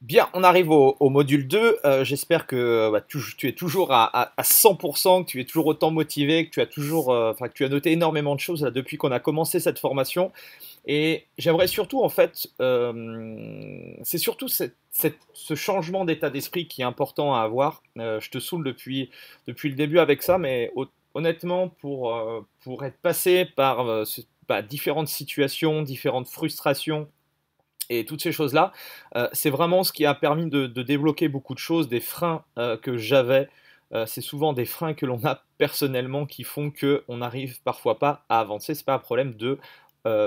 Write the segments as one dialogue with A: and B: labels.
A: Bien, on arrive au module 2. J'espère que tu es toujours à 100%, que tu es toujours autant motivé, que tu as toujours, enfin, que tu as noté énormément de choses là, depuis qu'on a commencé cette formation. Et j'aimerais surtout, en fait, c'est surtout ce changement d'état d'esprit qui est important à avoir. Je te saoule depuis le début avec ça, mais honnêtement, pour être passé par différentes situations, différentes frustrations, et toutes ces choses-là, c'est vraiment ce qui a permis de débloquer beaucoup de choses, des freins que j'avais. C'est souvent des freins que l'on a personnellement qui font qu'on n'arrive parfois pas à avancer. C'est pas un problème de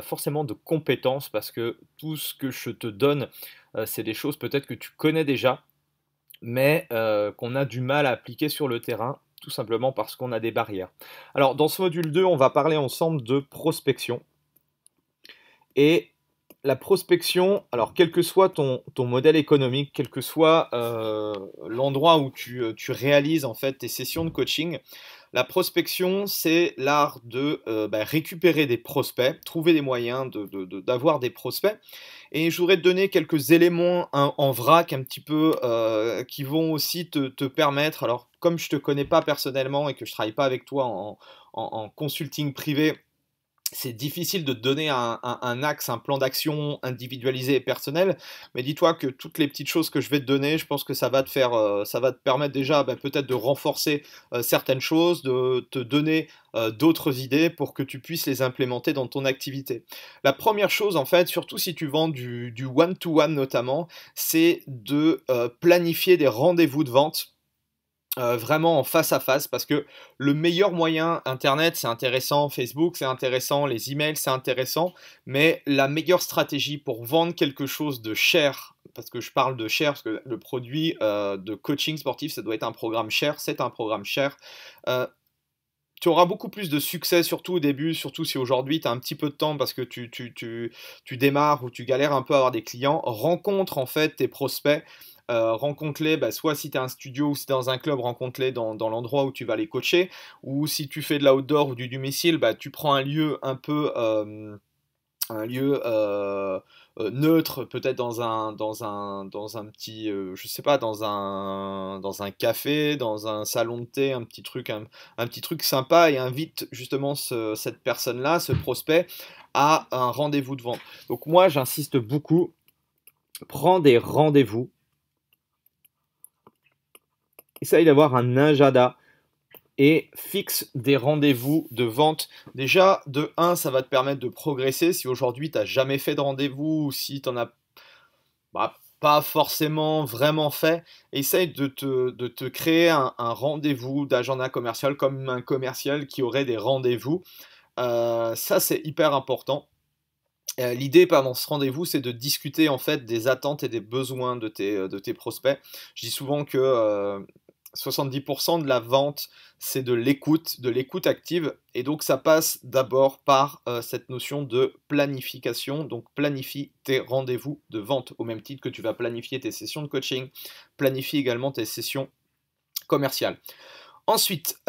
A: forcément de compétences parce que tout ce que je te donne, c'est des choses peut-être que tu connais déjà, mais qu'on a du mal à appliquer sur le terrain, tout simplement parce qu'on a des barrières. Alors, dans ce module 2, on va parler ensemble de prospection. Et la prospection, alors quel que soit ton modèle économique, quel que soit l'endroit où tu réalises en fait tes sessions de coaching, la prospection, c'est l'art de récupérer des prospects, trouver des moyens d'avoir des prospects. Et je voudrais te donner quelques éléments en vrac un petit peu qui vont aussi te permettre, alors comme je ne te connais pas personnellement et que je ne travaille pas avec toi en consulting privé, c'est difficile de te donner un axe, un plan d'action individualisé et personnel, mais dis-toi que toutes les petites choses que je vais te donner, je pense que ça va te faire, ça va te permettre déjà peut-être de renforcer certaines choses, de te donner d'autres idées pour que tu puisses les implémenter dans ton activité. La première chose, en fait, surtout si tu vends du one-to-one notamment, c'est de planifier des rendez-vous de vente vraiment en face à face parce que le meilleur moyen, Internet, c'est intéressant, Facebook, c'est intéressant, les emails, c'est intéressant, mais la meilleure stratégie pour vendre quelque chose de cher, parce que je parle de cher, parce que le produit de coaching sportif, ça doit être un programme cher, c'est un programme cher. euh, Tu auras beaucoup plus de succès, surtout au début, surtout si aujourd'hui tu as un petit peu de temps parce que tu démarres ou tu galères un peu à avoir des clients. Rencontre en fait tes prospects, rencontre-les, soit si tu as un studio ou si tu es dans un club, rencontre-les dans l'endroit où tu vas les coacher. Ou si tu fais de l'outdoor ou du domicile, tu prends un lieu un peu un lieu neutre, peut-être dans un petit, je sais pas, dans un café, dans un salon de thé, un petit truc sympa et invite justement cette personne-là, ce prospect, à un rendez-vous de vente. Donc moi, j'insiste beaucoup, prends des rendez-vous, essaye d'avoir un agenda et fixe des rendez-vous de vente. Déjà, de un, ça va te permettre de progresser. Si aujourd'hui, tu n'as jamais fait de rendez-vous ou si tu n'en as pas forcément vraiment fait, essaye de te créer un rendez-vous d'agenda commercial comme un commercial qui aurait des rendez-vous. Ça, c'est hyper important. L'idée pendant ce rendez-vous, c'est de discuter en fait des attentes et des besoins de tes prospects. Je dis souvent que 70% de la vente, c'est de l'écoute active, et donc ça passe d'abord par cette notion de planification. Donc planifie tes rendez-vous de vente, au même titre que tu vas planifier tes sessions de coaching, planifie également tes sessions commerciales. Ensuite,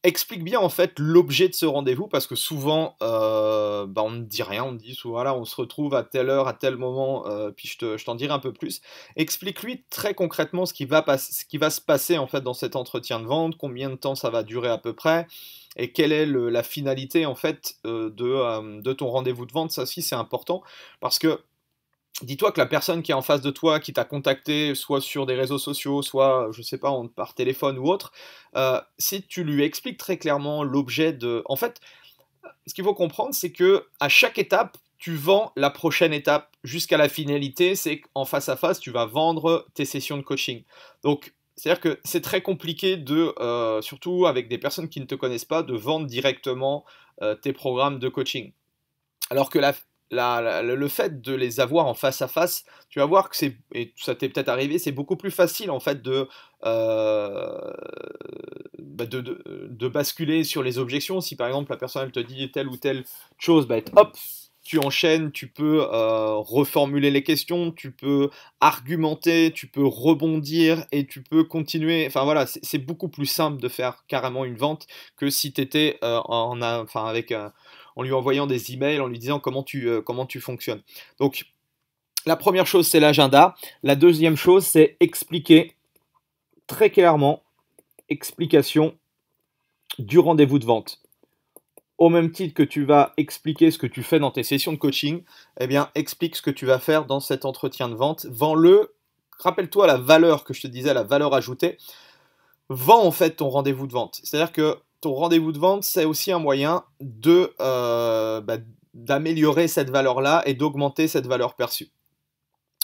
A: explique bien en fait l'objet de ce rendez-vous parce que souvent on ne dit rien, on dit souvent voilà, on se retrouve à telle heure, à tel moment, puis je t'en dirai un peu plus. Explique-lui très concrètement ce qui va se passer en fait dans cet entretien de vente, combien de temps ça va durer à peu près, et quelle est la finalité en fait de ton rendez-vous de vente. Ça aussi c'est important parce que dis-toi que la personne qui est en face de toi, qui t'a contacté, soit sur des réseaux sociaux, soit, je sais pas, par téléphone ou autre, si tu lui expliques très clairement l'objet de... En fait, ce qu'il faut comprendre, c'est que à chaque étape, tu vends la prochaine étape jusqu'à la finalité, c'est qu'en face à face, tu vas vendre tes sessions de coaching. Donc, c'est-à-dire que c'est très compliqué surtout avec des personnes qui ne te connaissent pas, de vendre directement tes programmes de coaching. Alors que le fait de les avoir en face à face, tu vas voir que et ça t'est peut-être arrivé, c'est beaucoup plus facile en fait euh, de basculer sur les objections. Si par exemple la personne elle te dit telle ou telle chose, hop, tu enchaînes, tu peux reformuler les questions, tu peux argumenter, tu peux rebondir et tu peux continuer. Enfin voilà, c'est beaucoup plus simple de faire carrément une vente que si tu étais enfin, avec en lui envoyant des emails, en lui disant comment tu fonctionnes. Donc La première chose, c'est l'agenda. La deuxième chose, c'est expliquer très clairement, explication du rendez-vous de vente. Au même titre que tu vas expliquer ce que tu fais dans tes sessions de coaching, eh bien, explique ce que tu vas faire dans cet entretien de vente. Vends-le. Rappelle-toi la valeur que je te disais, la valeur ajoutée. Vends en fait ton rendez-vous de vente. C'est-à-dire que ton rendez-vous de vente, c'est aussi un moyen d'améliorer cette valeur-là et d'augmenter cette valeur perçue.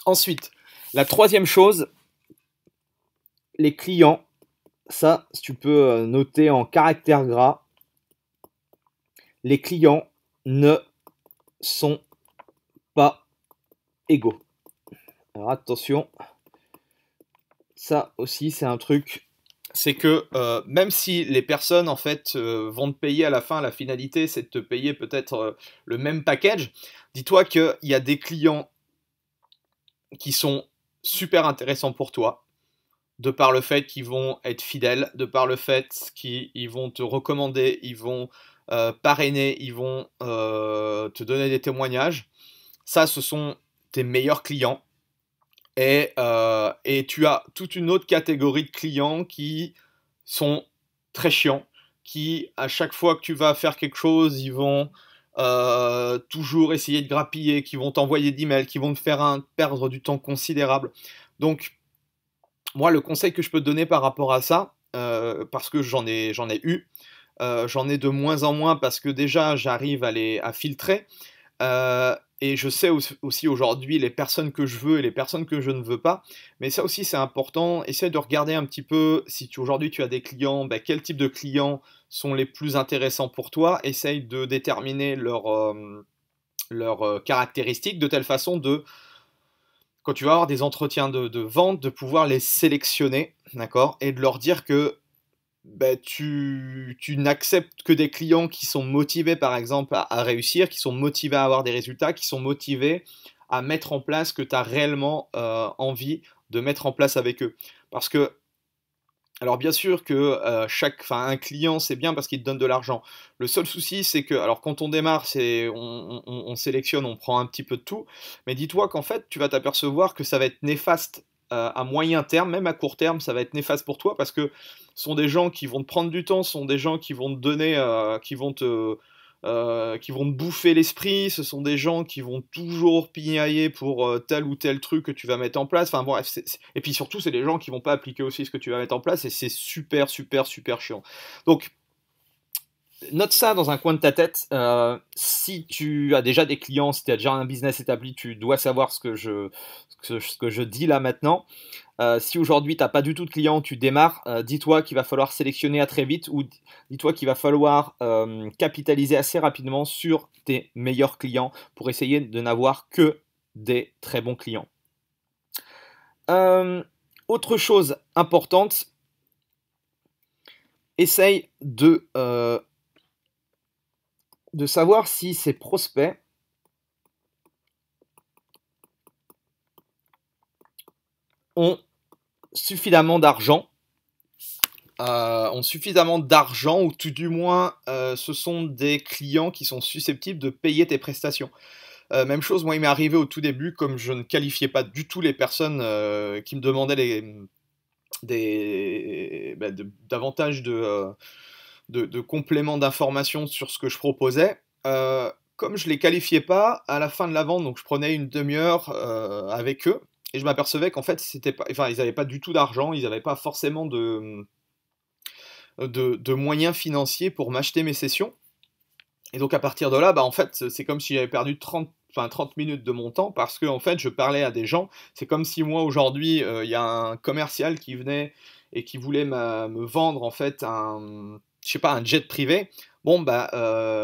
A: Ensuite, la troisième chose, les clients. Ça, tu peux noter en caractère gras. Les clients ne sont pas égaux. Alors attention, ça aussi c'est un truc, c'est que même si les personnes en fait vont te payer à la fin, la finalité c'est de te payer peut-être le même package, dis-toi qu'il y a des clients qui sont super intéressants pour toi, de par le fait qu'ils vont être fidèles, de par le fait qu'ils vont te recommander, ils vont parrainer, ils vont te donner des témoignages. Ça, ce sont tes meilleurs clients. Et tu as toute une autre catégorie de clients qui sont très chiants, qui, à chaque fois que tu vas faire quelque chose, ils vont toujours essayer de grappiller, qui vont t'envoyer d'emails, qui vont te faire perdre du temps considérable. Donc, moi, le conseil que je peux te donner par rapport à ça, parce que j'en ai eu, j'en ai de moins en moins parce que déjà j'arrive à filtrer. Et je sais aussi aujourd'hui les personnes que je veux et les personnes que je ne veux pas. Mais ça aussi c'est important. Essaye de regarder un petit peu si aujourd'hui tu as des clients, ben, quel type de clients sont les plus intéressants pour toi. Essaye de déterminer leurs caractéristiques de telle façon quand tu vas avoir des entretiens de vente, de pouvoir les sélectionner, d'accord, et de leur dire que ben, tu n'acceptes que des clients qui sont motivés, par exemple, à réussir, qui sont motivés à avoir des résultats, qui sont motivés à mettre en place ce que tu as réellement envie de mettre en place avec eux. Parce que, alors bien sûr que un client c'est bien parce qu'il te donne de l'argent. Le seul souci c'est que, alors quand on démarre, on sélectionne, on prend un petit peu de tout, mais dis-toi qu'en fait tu vas t'apercevoir que ça va être néfaste à moyen terme, même à court terme, ça va être néfaste pour toi parce que ce sont des gens qui vont te prendre du temps, ce sont des gens qui vont te donner, qui vont te bouffer l'esprit, ce sont des gens qui vont toujours pinailler pour tel ou tel truc que tu vas mettre en place. Enfin bon, bref, et puis surtout, c'est des gens qui vont pas appliquer aussi ce que tu vas mettre en place et c'est super, super, super chiant. Donc, note ça dans un coin de ta tête. Si tu as déjà des clients, si tu as déjà un business établi, tu dois savoir ce que je dis là maintenant. Si aujourd'hui tu n'as pas du tout de clients, tu démarres, dis-toi qu'il va falloir sélectionner à très vite ou dis-toi qu'il va falloir capitaliser assez rapidement sur tes meilleurs clients pour essayer de n'avoir que des très bons clients. Autre chose importante, essaye de savoir si ces prospects ont suffisamment d'argent, ou tout du moins ce sont des clients qui sont susceptibles de payer tes prestations. Même chose, moi il m'est arrivé au tout début, comme je ne qualifiais pas du tout les personnes qui me demandaient davantage de compléments d'informations sur ce que je proposais. Comme je les qualifiais pas, à la fin de la vente, donc je prenais une demi-heure avec eux, et je m'apercevais qu'en fait, ils n'avaient pas du tout d'argent, ils n'avaient pas forcément de moyens financiers pour m'acheter mes sessions. Et donc à partir de là, bah, en fait, c'est comme si j'avais perdu 30 minutes de mon temps parce que en fait, je parlais à des gens. C'est comme si moi aujourd'hui, il y a un commercial qui venait et qui voulait me vendre en fait je sais pas, un jet privé. Bon bah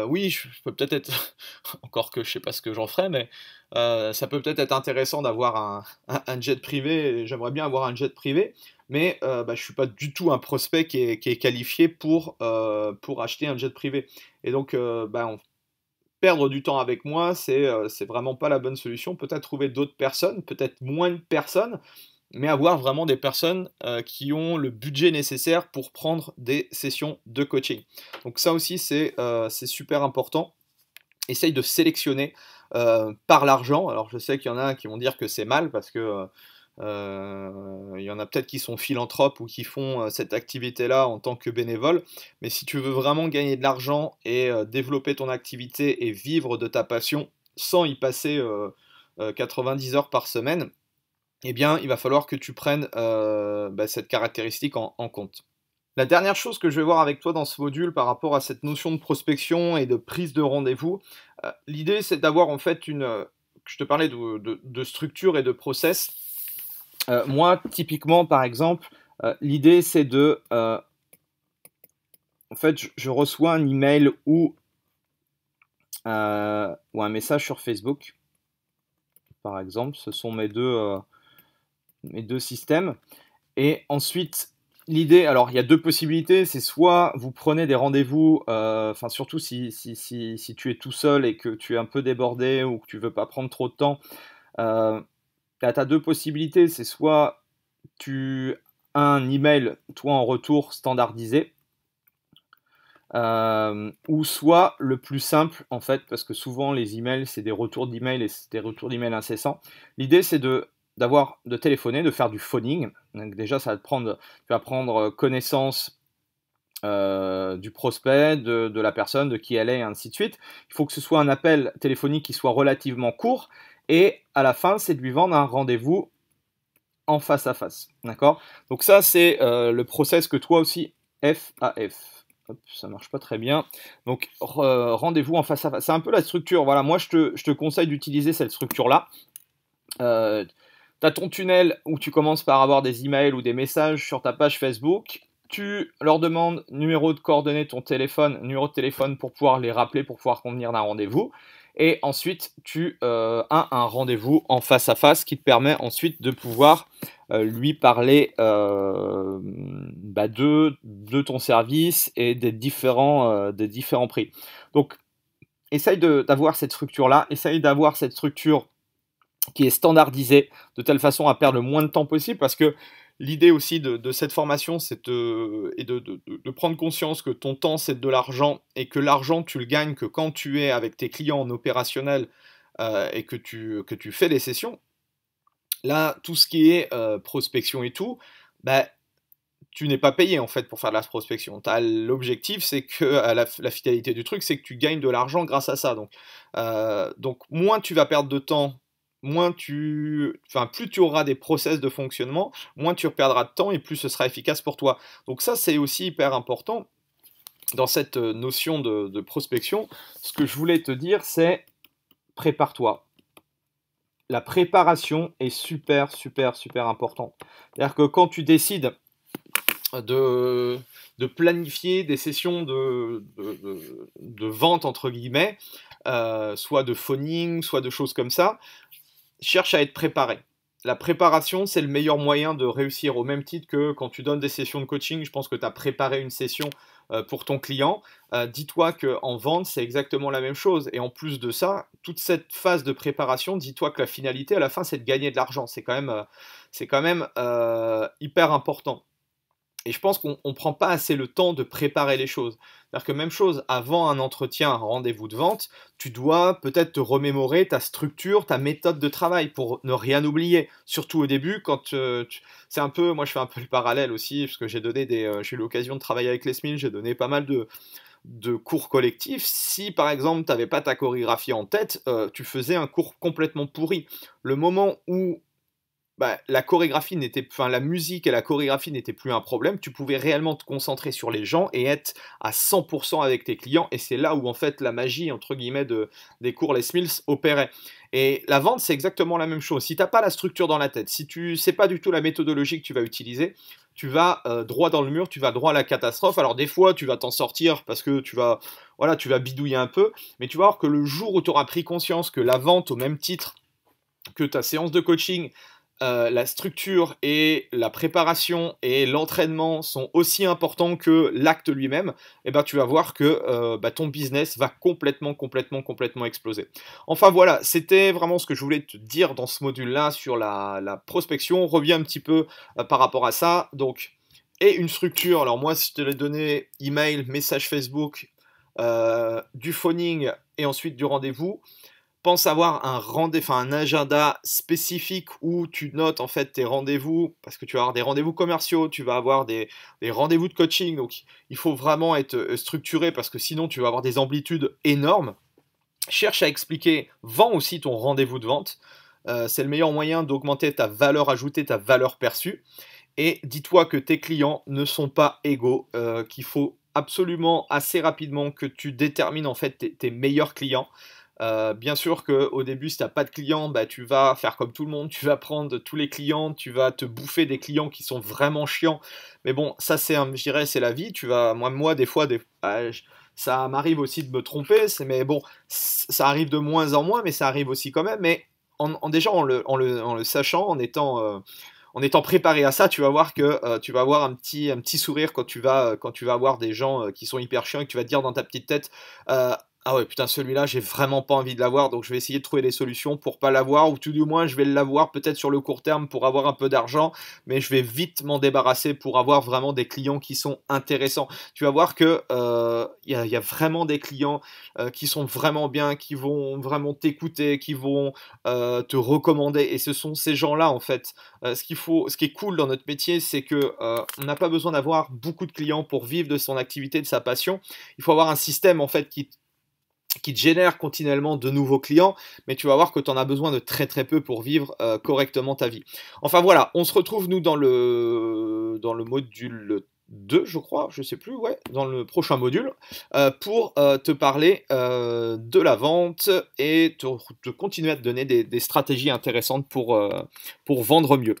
A: oui, je peux peut-être être encore que je sais pas ce que j'en ferais, mais ça peut peut-être être intéressant d'avoir un jet privé. Et j'aimerais bien avoir un jet privé, mais bah, je suis pas du tout un prospect qui est qualifié pour acheter un jet privé. Et donc, perdre du temps avec moi, c'est vraiment pas la bonne solution. Peut-être trouver d'autres personnes, peut-être moins de personnes, mais avoir vraiment des personnes qui ont le budget nécessaire pour prendre des sessions de coaching. Donc ça aussi, c'est super important. Essaye de sélectionner par l'argent. Alors je sais qu'il y en a qui vont dire que c'est mal parce que il y en a peut-être qui sont philanthropes ou qui font cette activité-là en tant que bénévole, mais si tu veux vraiment gagner de l'argent et développer ton activité et vivre de ta passion sans y passer 90 heures par semaine, eh bien il va falloir que tu prennes cette caractéristique en compte. La dernière chose que je vais voir avec toi dans ce module par rapport à cette notion de prospection et de prise de rendez-vous, l'idée c'est d'avoir en fait je te parlais de structure et de process. Moi, typiquement, par exemple, l'idée c'est en fait, je reçois un email ou un message sur Facebook, par exemple. Ce sont mes deux systèmes. Et ensuite, l'idée, alors il y a deux possibilités, c'est soit vous prenez des rendez-vous, enfin surtout si tu es tout seul et que tu es un peu débordé ou que tu veux pas prendre trop de temps, tu as deux possibilités, c'est soit tu as un email, toi en retour standardisé, ou soit le plus simple en fait, parce que souvent les emails c'est des retours d'emails et c'est des retours d'emails incessants. L'idée c'est de téléphoner, de faire du phoning. Donc déjà ça va tu vas prendre connaissance du prospect, de la personne, de qui elle est, et ainsi de suite. Il faut que ce soit un appel téléphonique qui soit relativement court, et à la fin c'est de lui vendre un rendez-vous en face à face. D'accord? Donc ça c'est le process que toi aussi, FAF. Hop, ça marche pas très bien. Donc rendez-vous en face à face. C'est un peu la structure. Voilà, moi je te conseille d'utiliser cette structure-là. Tu as ton tunnel où tu commences par avoir des emails ou des messages sur ta page Facebook. Tu leur demandes numéro de coordonnées de ton téléphone, numéro de téléphone pour pouvoir les rappeler, pour pouvoir convenir d'un rendez-vous. Et ensuite, tu as un rendez-vous en face à face qui te permet ensuite de pouvoir lui parler de ton service et des différents prix. Donc, essaye d'avoir cette structure-là, essaye d'avoir cette structure qui est standardisée de telle façon à perdre le moins de temps possible, parce que l'idée aussi de cette formation, c'est de prendre conscience que ton temps, c'est de l'argent, et que l'argent, tu le gagnes que quand tu es avec tes clients en opérationnel et que tu fais des sessions. Là, tout ce qui est prospection et tout, bah, tu n'es pas payé en fait pour faire de la prospection. L'objectif, c'est que la finalité du truc, c'est que tu gagnes de l'argent grâce à ça. Donc moins tu vas perdre de temps, plus tu auras des process de fonctionnement, moins tu perdras de temps et plus ce sera efficace pour toi. Donc ça, c'est aussi hyper important dans cette notion de prospection. Ce que je voulais te dire, c'est prépare-toi. La préparation est super, super, super importante. C'est-à-dire que quand tu décides de planifier des sessions de vente, entre guillemets, soit de phoning, soit de choses comme ça, cherche à être préparé. La préparation, c'est le meilleur moyen de réussir, au même titre que quand tu donnes des sessions de coaching. Je pense que tu as préparé une session pour ton client. Dis-toi qu'en vente, c'est exactement la même chose. Et en plus de ça, toute cette phase de préparation, dis-toi que la finalité, à la fin, c'est de gagner de l'argent. C'est quand même hyper important. Et je pense qu'on ne prend pas assez le temps de préparer les choses. C'est-à-dire que même chose, avant un entretien, un rendez-vous de vente, tu dois peut-être te remémorer ta structure, ta méthode de travail pour ne rien oublier. Surtout au début, quand c'est un peu, moi je fais un peu le parallèle aussi, parce que j'ai eu l'occasion de travailler avec les SMIL, j'ai donné pas mal de cours collectifs. Si par exemple tu n'avais pas ta chorégraphie en tête, tu faisais un cours complètement pourri. Le moment où la musique et la chorégraphie n'étaient plus un problème, tu pouvais réellement te concentrer sur les gens et être à 100% avec tes clients, et c'est là où en fait la magie, entre guillemets, des cours Les Mills opérait. Et la vente, c'est exactement la même chose. Si tu n'as pas la structure dans la tête, si tu sais pas du tout la méthodologie que tu vas utiliser, tu vas droit dans le mur, tu vas droit à la catastrophe. Alors des fois, tu vas t'en sortir parce que tu vas bidouiller un peu, mais tu vas voir que le jour où tu auras pris conscience que la vente, au même titre que ta séance de coaching, la structure et la préparation et l'entraînement sont aussi importants que l'acte lui-même, et ben tu vas voir que ton business va complètement, complètement, complètement exploser. Enfin voilà, c'était vraiment ce que je voulais te dire dans ce module-là sur la prospection. On revient un petit peu par rapport à ça. Donc, et une structure. Alors moi, si je te l'ai donné, email, message Facebook, du phoning et ensuite du rendez-vous. pense avoir un agenda spécifique où tu notes en fait tes rendez-vous, parce que tu vas avoir des rendez-vous commerciaux, tu vas avoir des rendez-vous de coaching, donc il faut vraiment être structuré parce que sinon tu vas avoir des amplitudes énormes. Cherche à expliquer, vends aussi ton rendez-vous de vente. C'est le meilleur moyen d'augmenter ta valeur ajoutée, ta valeur perçue. Et dis-toi que tes clients ne sont pas égaux, qu'il faut absolument assez rapidement que tu détermines en fait tes meilleurs clients. Bien sûr qu'au début, si tu as pas de clients, bah, tu vas faire comme tout le monde, tu vas prendre tous les clients, tu vas te bouffer des clients qui sont vraiment chiants. Mais bon, ça c'est je dirais, c'est la vie. Moi des fois, ça m'arrive aussi de me tromper, mais bon, ça arrive de moins en moins, mais ça arrive aussi quand même. Mais déjà en le sachant, en étant préparé à ça, tu vas voir que tu vas avoir un petit sourire quand tu vas avoir des gens qui sont hyper chiants et que tu vas te dire dans ta petite tête, euh, ah ouais, putain, celui-là, j'ai vraiment pas envie de l'avoir, donc je vais essayer de trouver des solutions pour pas l'avoir, ou tout du moins, je vais l'avoir peut-être sur le court terme pour avoir un peu d'argent, mais je vais vite m'en débarrasser pour avoir vraiment des clients qui sont intéressants. Tu vas voir que y a vraiment des clients qui sont vraiment bien, qui vont vraiment t'écouter, qui vont te recommander, et ce sont ces gens-là, en fait. Ce qui est cool dans notre métier, c'est que on n'a pas besoin d'avoir beaucoup de clients pour vivre de son activité, de sa passion. Il faut avoir un système, en fait, qui te génère continuellement de nouveaux clients, mais tu vas voir que tu en as besoin de très très peu pour vivre correctement ta vie. Enfin voilà, on se retrouve nous dans le module 2, je crois, je sais plus, ouais, dans le prochain module, pour te parler de la vente et te continuer à te donner des stratégies intéressantes pour vendre mieux.